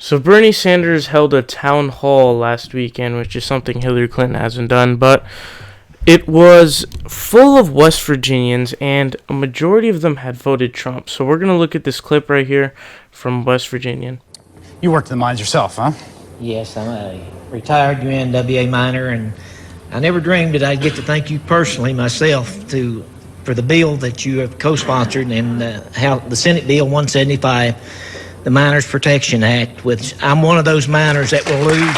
So Bernie Sanders held a town hall last weekend, which is something Hillary Clinton hasn't done, but it was full of West Virginians, and a majority of them had voted Trump. So we're going to look at this clip right here from West Virginian. You worked in the mines yourself, huh? Yes, I'm a retired UNWA miner, and I never dreamed that I'd get to thank you personally myself for the bill that you have co-sponsored and how the Senate Bill 175, the Miners Protection Act, which I'm one of those miners that will lose.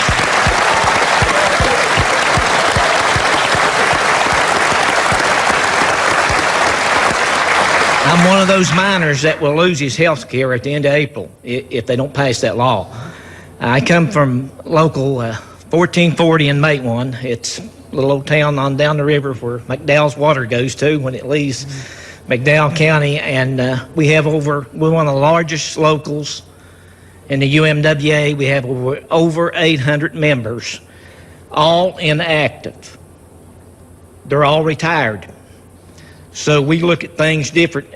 I'm one of those miners that will lose his health care at the end of April if they don't pass that law. I come from local 1440 in Matewan. It's a little old town on down the river where McDowell's water goes to when it leaves McDowell County. And we're one of the largest locals in the UMWA. We have over 800 members, all inactive. They're all retired. So we look at things different,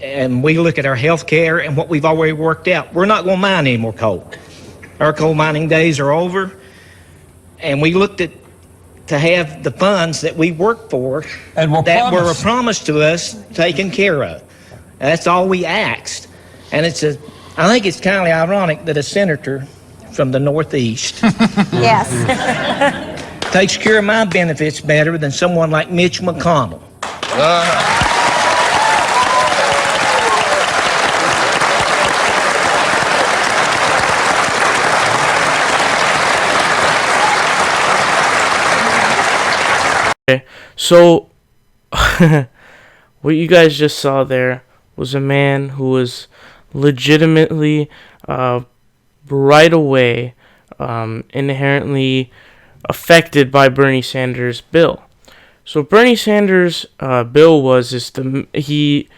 and we look at our health care and what we've already worked out. We're not going to mine any more coal. Our coal mining days are over, and we looked at to have the funds that we worked for And that were promised to us taken care of. That's all we asked. And I think it's kind of ironic that a senator from the Northeast Yes. takes care of my benefits better than someone like Mitch McConnell. Okay, so what you guys just saw there was a man who was legitimately right away inherently affected by Bernie Sanders' bill. So Bernie Sanders' bill was he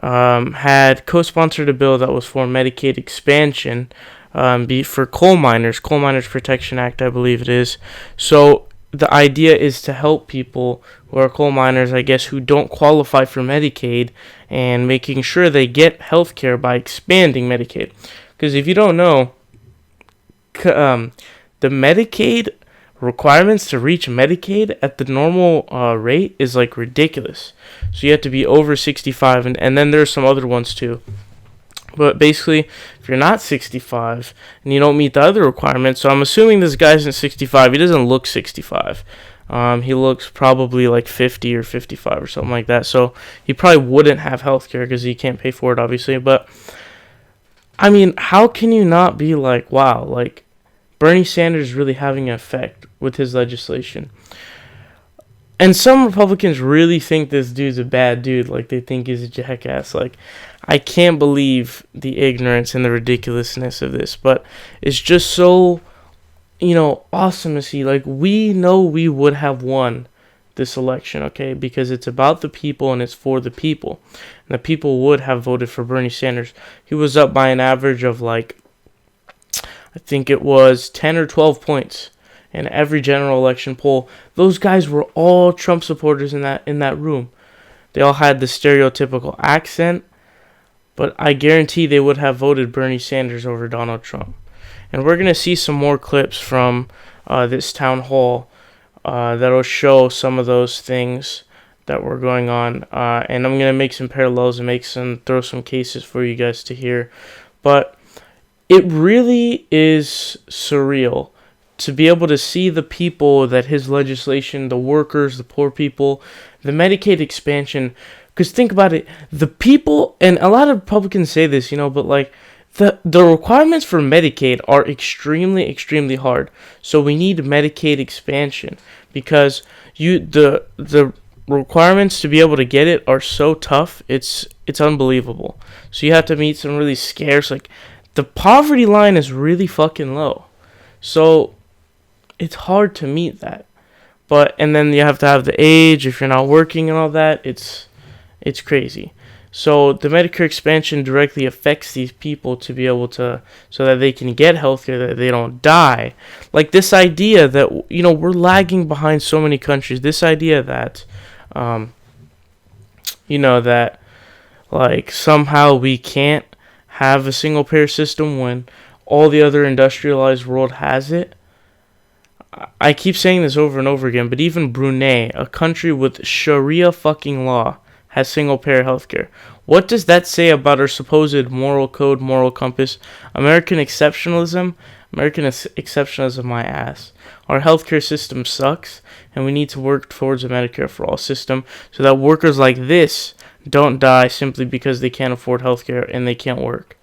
had co-sponsored a bill that was for Medicaid expansion for coal Miners Protection Act, I believe it is. So the idea is to help people who are coal miners, I guess, who don't qualify for Medicaid, and making sure they get health care by expanding Medicaid. Because if you don't know, the Medicaid requirements to reach Medicaid at the normal rate is like ridiculous. So you have to be over 65, and then there's some other ones too. But basically, if you're not 65 and you don't meet the other requirements, so I'm assuming this guy isn't 65. He doesn't look 65. He looks probably like 50 or 55 or something like that. So he probably wouldn't have health care because he can't pay for it, obviously. But, I mean, how can you not be like, wow, like, Bernie Sanders is really having an effect with his legislation? And some Republicans really think this dude's a bad dude. Like, they think he's a jackass. Like, I can't believe the ignorance and the ridiculousness of this. But it's just so, awesome to see. Like, we know we would have won this election, okay? Because it's about the people and it's for the people. And the people would have voted for Bernie Sanders. He was up by an average of, like, I think it was 10 or 12 points in every general election poll. Those guys were all Trump supporters in that room. They all had the stereotypical accent, but I guarantee they would have voted Bernie Sanders over Donald Trump. And we're going to see some more clips from this town hall that'll show some of those things that were going on. And I'm going to make some parallels and throw some cases for you guys to hear. But it really is surreal to be able to see the people that his legislation, the workers, the poor people, the Medicaid expansion. Because think about it, the people, and a lot of Republicans say this, but like the requirements for Medicaid are extremely, extremely hard. So we need Medicaid expansion because the requirements to be able to get it are so tough. It's unbelievable. So you have to meet some really scarce, like, the poverty line is really fucking low. So it's hard to meet that. And then you have to have the age if you're not working and all that. It's crazy. So the Medicare expansion directly affects these people to be able to, so that they can get healthcare, that they don't die. Like this idea that, we're lagging behind so many countries. This idea that, that like somehow we can't have a single payer system when all the other industrialized world has it. I keep saying this over and over again, but even Brunei, a country with Sharia fucking law, has single-payer healthcare. What does that say about our supposed moral code, moral compass? American exceptionalism, my ass. Our healthcare system sucks, and we need to work towards a Medicare for all system so that workers like this don't die simply because they can't afford healthcare and they can't work.